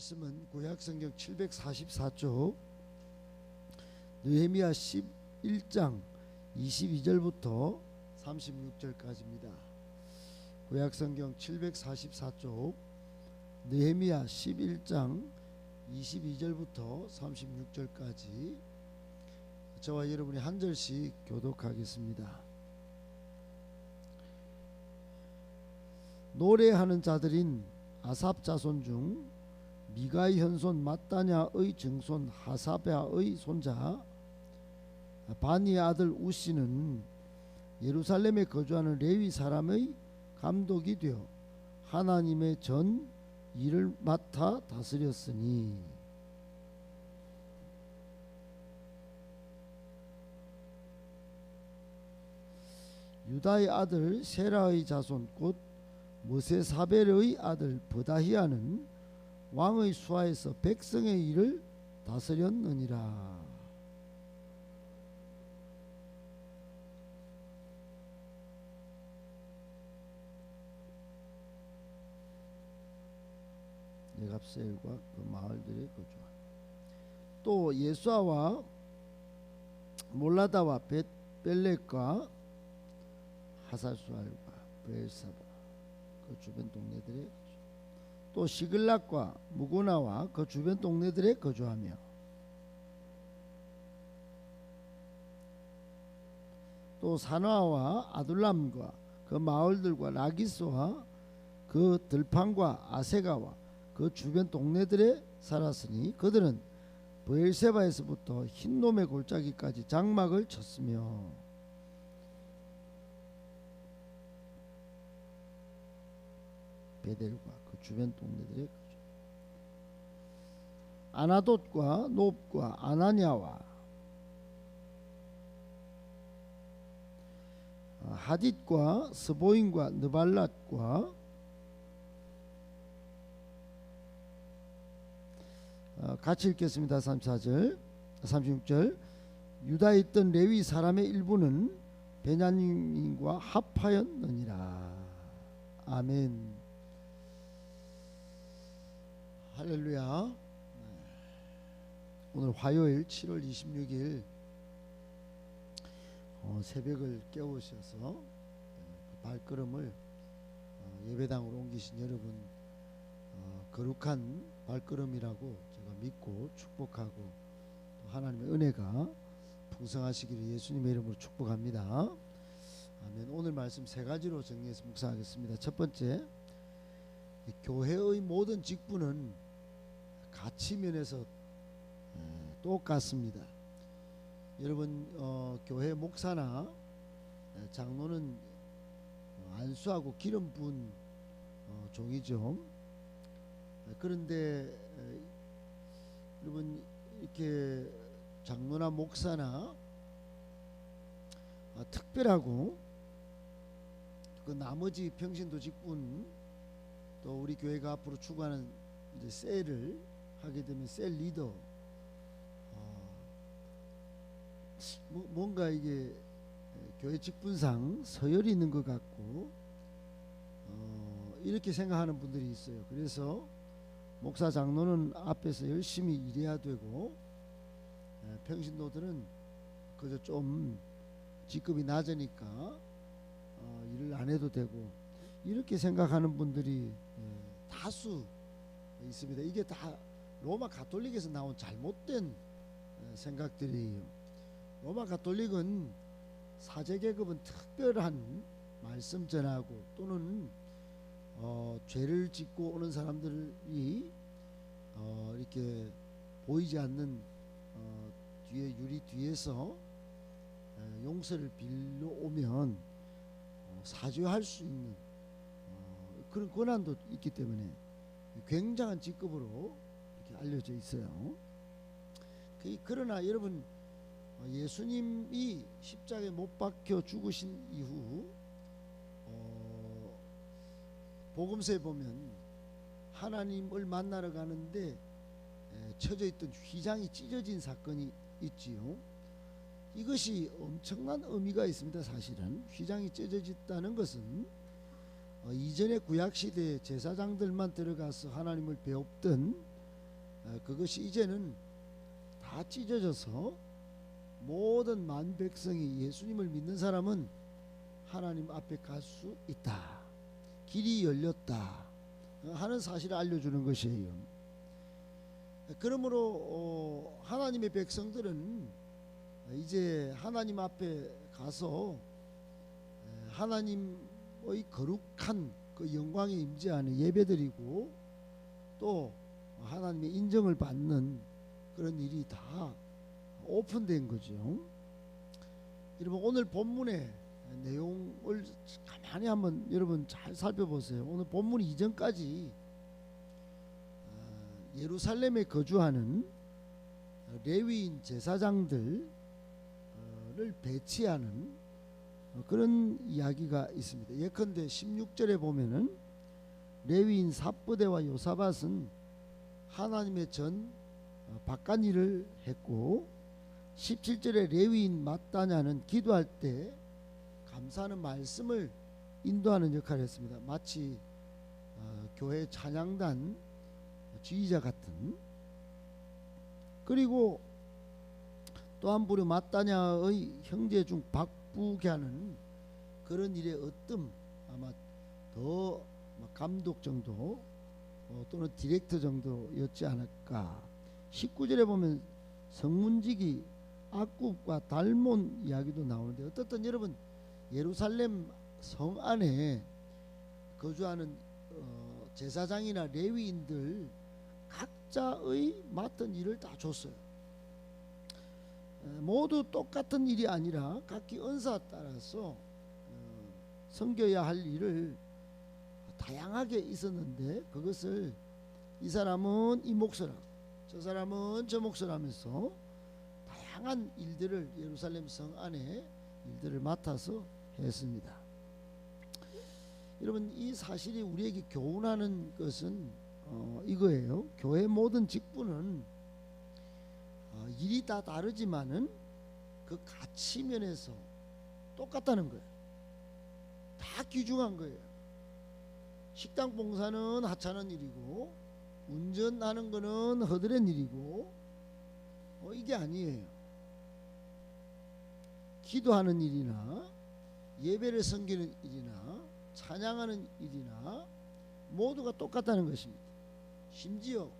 말씀은 구약성경 744쪽 느헤미야 11장 22절부터 36절까지입니다. 구약성경 744쪽 느헤미야 11장 22절부터 36절까지 저와 여러분이 한 절씩 교독하겠습니다. 노래하는 자들인 아삽 자손 중 미가의 현손 마따냐의 증손 하사베아의 손자 바니의 아들 우시는 예루살렘에 거주하는 레위 사람의 감독이 되어 하나님의 전 일을 맡아 다스렸으니 유다의 아들 세라의 자손 곧 모세사벨의 아들 버다히아는 왕의 수하에서 백성의 일을 다스렸느니라. 네갑셀과 그 마을들의 거주한 또 예수아와 몰라다와 벳벨렉과 하살수알과 브엘사바 그 주변 동네들의 또 시글락과 무고나와 그 주변 동네들에 거주하며 또 사나와 아둘람과 그 마을들과 라기스와 그 들판과 아세가와 그 주변 동네들에 살았으니 그들은 브엘세바에서부터 흰놈의 골짜기까지 장막을 쳤으며 베델과 그 주변 동네들의 거주 아나돗과 놉과 아나냐와 하딧과 스보임과 느발랏과 같이 읽겠습니다. 34절 36절 유다에 있던 레위 사람의 일부는 베냐민과 합하였느니라. 아멘. 할렐루야. 오늘 화요일 7월 26일 새벽을 깨우셔서 발걸음을 예배당으로 옮기신 여러분 거룩한 발걸음이라고 제가 믿고 축복하고 또 하나님의 은혜가 풍성하시기를 예수님의 이름으로 축복합니다. 아멘. 오늘 말씀 세 가지로 정리해서 묵상하겠습니다. 첫 번째, 교회의 모든 직분은 가치면에서 똑같습니다. 여러분 교회 목사나 장로는 안수하고 기름 부은 종이죠. 그런데 여러분 이렇게 장로나 목사나 특별하고 그 나머지 평신도 직분 또 우리 교회가 앞으로 추구하는 이제 셀을 하게 되면 셀 리더 뭔가 이게 교회 직분상 서열이 있는 것 같고 이렇게 생각하는 분들이 있어요. 그래서 목사 장로는 앞에서 열심히 일해야 되고 평신도들은 그저 좀 직급이 낮으니까 일을 안 해도 되고 이렇게 생각하는 분들이 다수 있습니다. 이게 다 로마 가톨릭에서 나온 잘못된 생각들이에요. 로마 가톨릭은 사제계급은 특별한 말씀 전하고 또는 죄를 짓고 오는 사람들이 이렇게 보이지 않는 뒤에 유리 뒤에서 용서를 빌려 오면 사죄할 수 있는 그런 권한도 있기 때문에 굉장한 직급으로 이렇게 알려져 있어요. 그러나 여러분 예수님이 십자가에 못 박혀 죽으신 이후 복음서에 보면 하나님을 만나러 가는데 쳐져 있던 휘장이 찢어진 사건이 있지요. 이것이 엄청난 의미가 있습니다. 사실은 휘장이 찢어졌다는 것은 이전의 구약시대 제사장들만 들어가서 하나님을 배웠던 그것이 이제는 다 찢어져서 모든 만 백성이 예수님을 믿는 사람은 하나님 앞에 갈 수 있다, 길이 열렸다 하는 사실을 알려주는 것이에요. 그러므로 하나님의 백성들은 이제 하나님 앞에 가서 하나님의 거룩한 그 영광의 임재 안에 예배드리고 또 하나님의 인정을 받는 그런 일이 다 오픈된 거죠. 여러분, 오늘 본문의 내용을 가만히 한번 여러분 잘 살펴보세요. 오늘 본문 이전까지 예루살렘에 거주하는 레위인 제사장들을 배치하는 그런 이야기가 있습니다. 예컨대 16절에 보면은 레위인 삽부대와 요사밧은 하나님의 전 바깥일을 했고, 17절에 레위인 마따냐는 기도할 때 감사하는 말씀을 인도하는 역할을 했습니다. 마치 교회 찬양단 지휘자 같은. 그리고 또 한 부류 마따냐의 형제 중 박부갸는 그런 일에 어뜸 아마 더 감독 정도 또는 디렉터 정도였지 않을까. 19절에 보면 성문지기 악굽과 달몬 이야기도 나오는데, 어떻든 여러분 예루살렘 성 안에 거주하는 제사장이나 레위인들 각자의 맡은 일을 다 줬어요. 모두 똑같은 일이 아니라 각기 은사에 따라서 섬겨야 할 일을 다양하게 있었는데, 그것을 이 사람은 이 몫을, 저 사람은 저 몫을 하면서 다양한 일들을 예루살렘 성 안에 일들을 맡아서 했습니다. 여러분, 이 사실이 우리에게 교훈하는 것은 이거예요. 교회 모든 직분은 일이 다 다르지만은 그 가치 면에서 똑같다는 거예요. 다 귀중한 거예요. 식당 봉사는 하찮은 일이고 운전하는 거는 허드렛 일이고 이게 아니에요. 기도하는 일이나 예배를 섬기는 일이나 찬양하는 일이나 모두가 똑같다는 것입니다. 심지어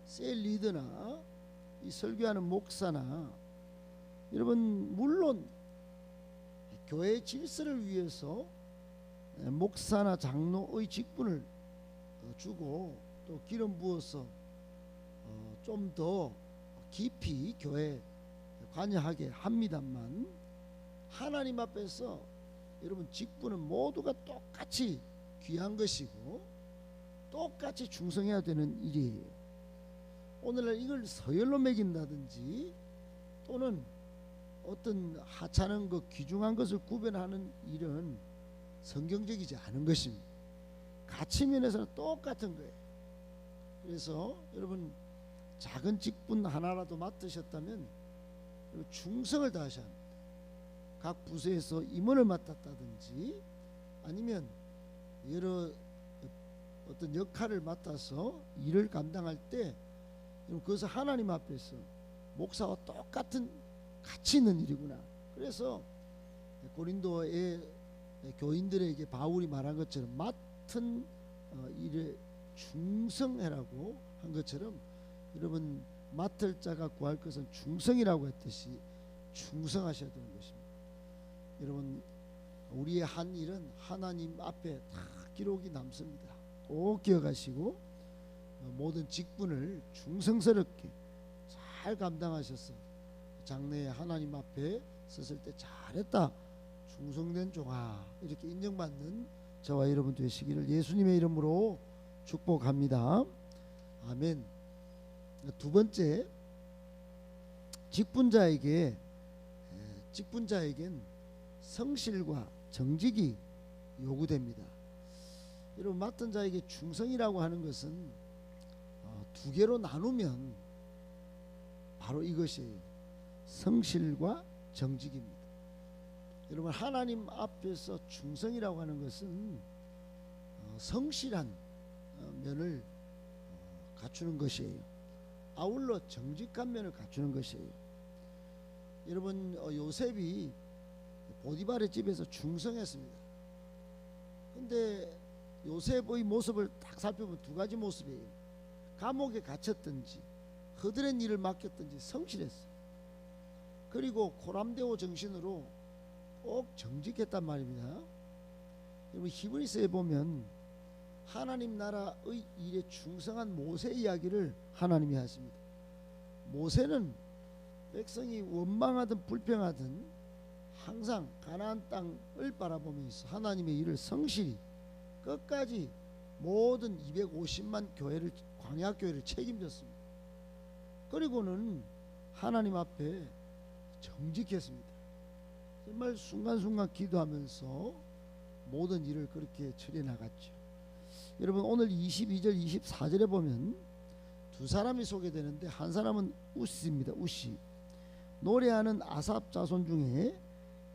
셀 리더나 이 설교하는 목사나, 여러분 물론 교회의 질서를 위해서 목사나 장로의 직분을 주고 또 기름 부어서 좀 더 깊이 교회에 관여하게 합니다만, 하나님 앞에서 여러분 직분은 모두가 똑같이 귀한 것이고 똑같이 충성해야 되는 일이에요. 오늘날 이걸 서열로 매긴다든지 또는 어떤 하찮은 것, 귀중한 것을 구별하는 일은 성경적이지 않은 것입니다. 가치 면에서는 똑같은 거예요. 그래서 여러분 작은 직분 하나라도 맡으셨다면 충성을 다하셔야 합니다. 각 부서에서 임원을 맡았다든지 아니면 여러 어떤 역할을 맡아서 일을 감당할 때 그것을 하나님 앞에서 목사와 똑같은 가치 있는 일이구나. 그래서 고린도의 교인들에게 바울이 말한 것처럼 맡은 일에 충성해라고 한 것처럼, 여러분 맡을 자가 구할 것은 충성이라고 했듯이 충성하셔야 되는 것입니다. 여러분 우리의 한 일은 하나님 앞에 다 기록이 남습니다. 꼭 기억하시고 모든 직분을 충성스럽게 잘 감당하셔서 장래에 하나님 앞에 섰을 때 잘했다, 충성된 종아, 이렇게 인정받는 저와 여러분 되시기를 예수님의 이름으로 축복합니다. 아멘. 두 번째, 직분자에겐 성실과 정직이 요구됩니다. 여러분 맡은 자에게 충성이라고 하는 것은 두 개로 나누면 바로 이것이에요. 성실과 정직입니다. 여러분 하나님 앞에서 충성이라고 하는 것은 성실한 면을 갖추는 것이에요. 아울러 정직한 면을 갖추는 것이에요. 여러분 요셉이 보디발의 집에서 충성했습니다. 근데 요셉의 모습을 딱 살펴보면 두 가지 모습이에요. 감옥에 갇혔든지 허드렛 일을 맡겼든지 성실했어요. 그리고 코람데오 정신으로 꼭 정직했단 말입니다. 여러분 히브리서에 보면 하나님 나라의 일에 충성한 모세 이야기를 하나님이 하십니다. 모세는 백성이 원망하든 불평하든 항상 가나안 땅을 바라보면서 하나님의 일을 성실히 끝까지 모든 250만 교회를 광야 교회를 책임졌습니다. 그리고는 하나님 앞에 정직했습니다. 정말 순간순간 기도하면서 모든 일을 그렇게 처리해 나갔죠. 여러분 오늘 22절 24절에 보면 두 사람이 소개되는데 한 사람은 우시입니다. 우시. 노래하는 아삽 자손 중에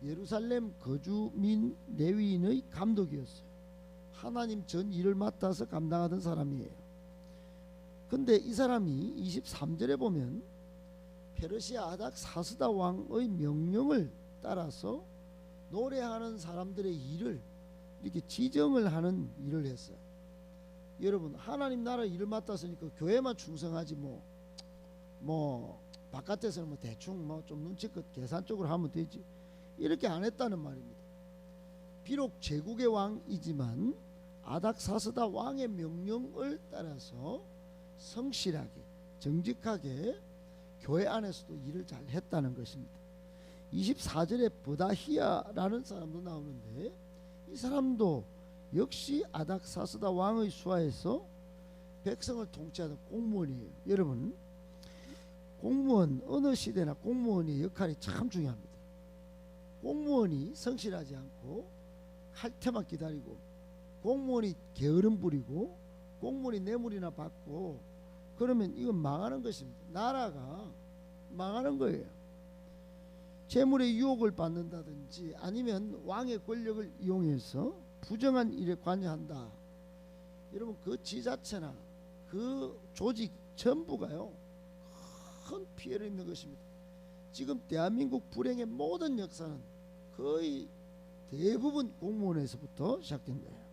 예루살렘 거주민 레위인의 감독이었어요. 하나님 전 일을 맡아서 감당하던 사람이에요. 근데 이 사람이 23절에 보면 페르시아 아닥사스다 왕의 명령을 따라서 노래하는 사람들의 일을 이렇게 지정을 하는 일을 했어요. 여러분 하나님 나라 일을 맡았으니까 교회만 충성하지 뭐 바깥에서는 뭐 대충 뭐 좀 눈치껏 계산적으로 하면 되지 이렇게 안 했다는 말입니다. 비록 제국의 왕이지만 아닥사스다 왕의 명령을 따라서 성실하게 정직하게 교회 안에서도 일을 잘 했다는 것입니다. 24절에 보다히야라는 사람도 나오는데 이 사람도 역시 아닥사스다 왕의 수하에서 백성을 통치하던 공무원이에요. 여러분 공무원 어느 시대나 공무원의 역할이 참 중요합니다. 공무원이 성실하지 않고 칼퇴만 기다리고 공무원이 게으름 부리고 공무원이 뇌물이나 받고 그러면 이건 망하는 것입니다. 나라가 망하는 거예요. 재물의 유혹을 받는다든지 아니면 왕의 권력을 이용해서 부정한 일에 관여한다. 여러분 그 지자체나 그 조직 전부가요 큰 피해를 입는 것입니다. 지금 대한민국 불행의 모든 역사는 거의 대부분 공무원에서부터 시작된 거예요.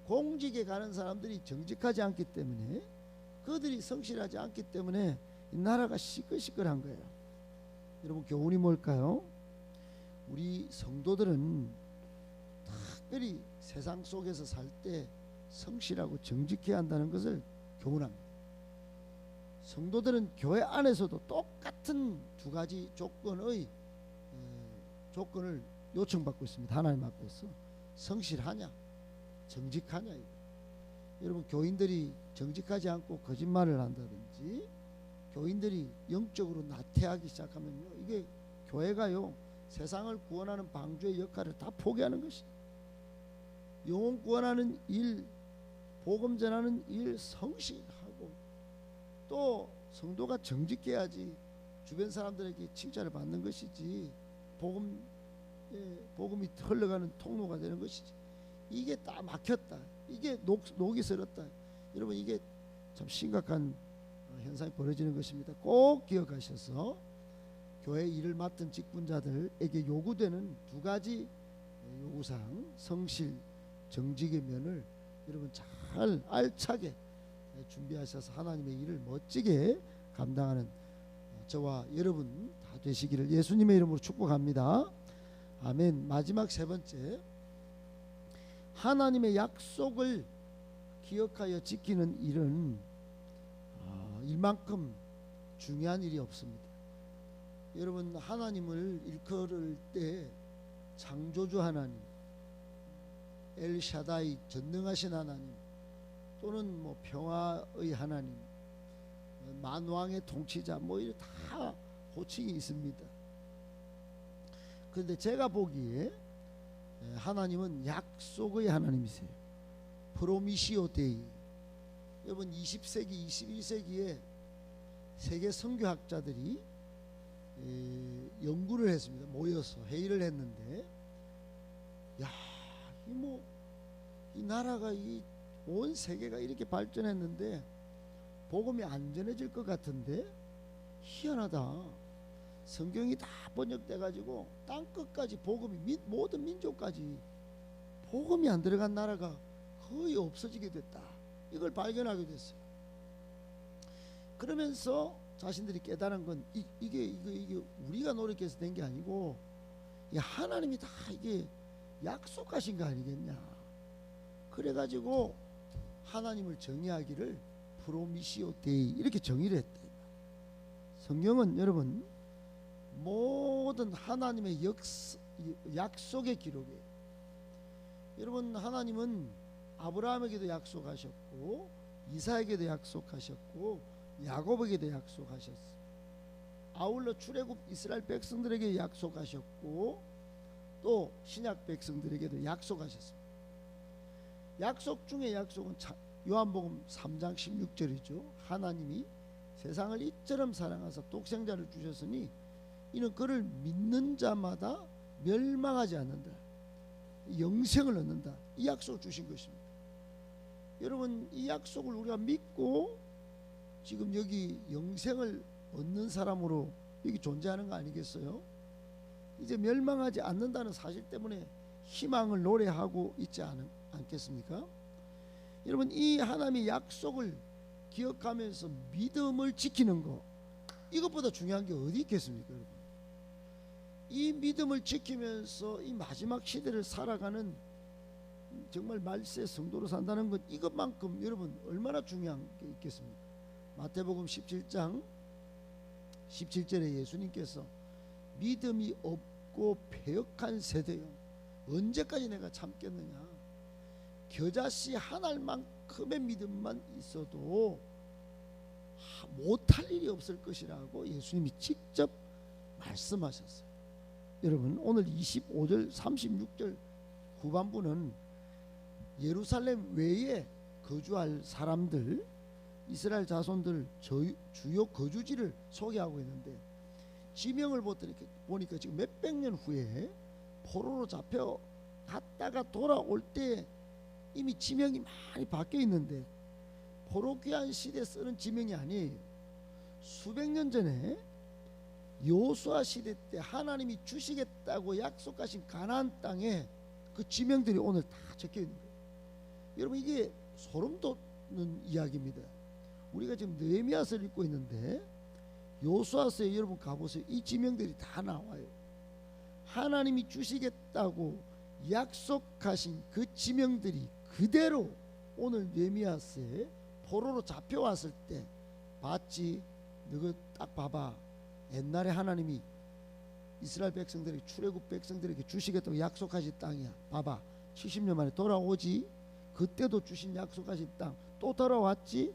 공직에 가는 사람들이 정직하지 않기 때문에 그들이 성실하지 않기 때문에 이 나라가 시끌시끌한 거예요. 여러분 교훈이 뭘까요? 우리 성도들은 특별히 세상 속에서 살 때 성실하고 정직해야 한다는 것을 교훈합니다. 성도들은 교회 안에서도 똑같은 두 가지 조건을 요청받고 있습니다. 하나님 앞에서 성실하냐 정직하냐. 여러분 교인들이 정직하지 않고 거짓말을 한다든지 교인들이 영적으로 나태하기 시작하면요 이게 교회가요 세상을 구원하는 방주의 역할을 다 포기하는 것입니다. 영혼 구원하는 일, 복음 전하는 일 성실하고 또 성도가 정직해야지 주변 사람들에게 칭찬을 받는 것이지 복음이 흘러가는 통로가 되는 것이지. 이게 딱 막혔다. 이게 녹이 슬었다. 여러분 이게 참 심각한 현상이 벌어지는 것입니다. 꼭 기억하셔서 교회 일을 맡은 직분자들에게 요구되는 두 가지 요구사항 성실 정직의 면을 여러분 잘 알차게 준비하셔서 하나님의 일을 멋지게 감당하는 저와 여러분 다 되시기를 예수님의 이름으로 축복합니다. 아멘. 마지막 세 번째, 하나님의 약속을 기억하여 지키는 일은 일만큼 중요한 일이 없습니다. 여러분 하나님을 일컬을 때 창조주 하나님, 엘샤다이 전능하신 하나님, 또는 뭐 평화의 하나님, 만왕의 통치자 뭐 이렇게 다 호칭이 있습니다. 그런데 제가 보기에 하나님은 약속의 하나님이세요. 프로미시오 데이. 여러분 20세기 21세기에 세계 선교학자들이 연구를 했습니다. 모여서 회의를 했는데 이 나라가 이 온 세계가 이렇게 발전했는데 복음이 안 전해질 것 같은데 희한하다. 성경이 다 번역돼 가지고 땅 끝까지 복음이 모든 민족까지 복음이 안 들어간 나라가 거의 없어지게 됐다. 이걸 발견하게 됐어요. 그러면서 자신들이 깨달은 건 이게 우리가 노력해서 된 게 아니고 하나님이 다 이게 약속하신 거 아니겠냐. 그래가지고 하나님을 정의하기를 프로미시오 데이 이렇게 정의를 했대. 성경은 여러분 모든 하나님의 약속의 기록이에요. 여러분 하나님은 아브라함에게도 약속하셨고 이사에게도 약속하셨고 야곱에게도 약속하셨어요. 아울러 출애굽 이스라엘 백성들에게 약속하셨고 또 신약 백성들에게도 약속하셨습니다. 약속 중에 약속은 요한복음 3장 16절이죠. 하나님이 세상을 이처럼 사랑하사 독생자를 주셨으니 이는 그를 믿는 자마다 멸망하지 않는다. 영생을 얻는다. 이 약속을 주신 것입니다. 여러분 이 약속을 우리가 믿고 지금 여기 영생을 얻는 사람으로 여기 존재하는 거 아니겠어요? 이제 멸망하지 않는다는 사실 때문에 희망을 노래하고 있지 않겠습니까? 여러분 이 하나님의 약속을 기억하면서 믿음을 지키는 거 이것보다 중요한 게 어디 있겠습니까? 여러분 이 믿음을 지키면서 이 마지막 시대를 살아가는 정말 말세 성도로 산다는 것 이것만큼 여러분 얼마나 중요한 게 있겠습니까? 마태복음 17장 17절에 예수님께서 믿음이 없고 패역한 세대요 언제까지 내가 참겠느냐. 겨자씨 한 알만큼의 믿음만 있어도 못할 일이 없을 것이라고 예수님이 직접 말씀하셨어요. 여러분 오늘 25절 36절 후반부는 예루살렘 외에 거주할 사람들 이스라엘 자손들 주요 거주지를 소개하고 있는데 지명을 보니까 지금 몇백 년 후에 포로로 잡혀 갔다가 돌아올 때 이미 지명이 많이 바뀌어 있는데 포로 귀환 시대 쓰는 지명이 아니에요. 수백 년 전에 여호수아 시대 때 하나님이 주시겠다고 약속하신 가나안 땅에 그 지명들이 오늘 다 적혀 있는 거예요. 여러분 이게 소름 돋는 이야기입니다. 우리가 지금 느헤미야서를 읽고 있는데 여호수아서에 여러분 가보세요. 이 지명들이 다 나와요. 하나님이 주시겠다고 약속하신 그 지명들이 그대로 오늘 느헤미야서에 포로로 잡혀왔을 때 봤지? 너가 딱 봐봐. 옛날에 하나님이 이스라엘 백성들에게 출애굽 백성들에게 주시겠다고 약속하신 땅이야. 봐봐 70년 만에 돌아오지. 그때도 주신 약속하신 땅 또 돌아왔지.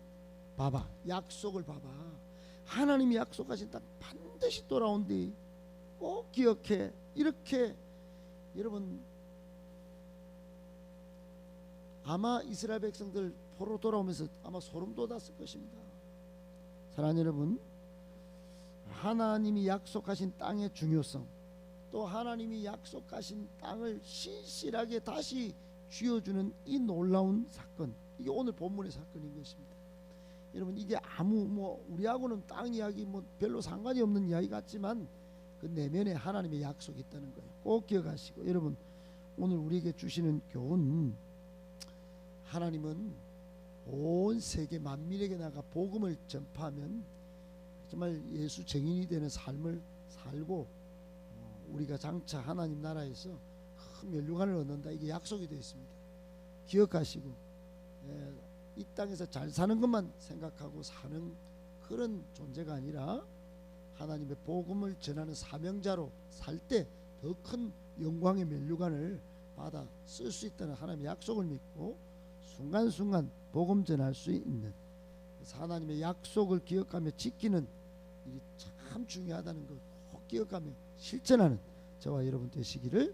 봐봐 약속을 봐봐. 하나님이 약속하신 땅 반드시 돌아온대. 꼭 기억해. 이렇게 여러분 아마 이스라엘 백성들 포로 돌아오면서 아마 소름 돋았을 것입니다. 사랑하는 여러분 하나님이 약속하신 땅의 중요성 또 하나님이 약속하신 땅을 신실하게 다시 쥐어주는 이 놀라운 사건 이게 오늘 본문의 사건인 것입니다. 여러분 이게 아무 우리하고는 땅 이야기 별로 상관이 없는 이야기 같지만 그 내면에 하나님의 약속이 있다는 거예요. 꼭 기억하시고 여러분 오늘 우리에게 주시는 교훈 하나님은 온 세계 만민에게 나가 복음을 전파하면 정말 예수 증인이 되는 삶을 살고 우리가 장차 하나님 나라에서 큰 멸류관을 얻는다. 이게 약속이 되어 있습니다. 기억하시고 이 땅에서 잘 사는 것만 생각하고 사는 그런 존재가 아니라 하나님의 복음을 전하는 사명자로 살 때 더 큰 영광의 멸류관을 받아 쓸 수 있다는 하나님의 약속을 믿고 순간순간 복음 전할 수 있는 하나님의 약속을 기억하며 지키는 일이 참 중요하다는 걸 꼭 기억하며 실천하는 저와 여러분 되시기를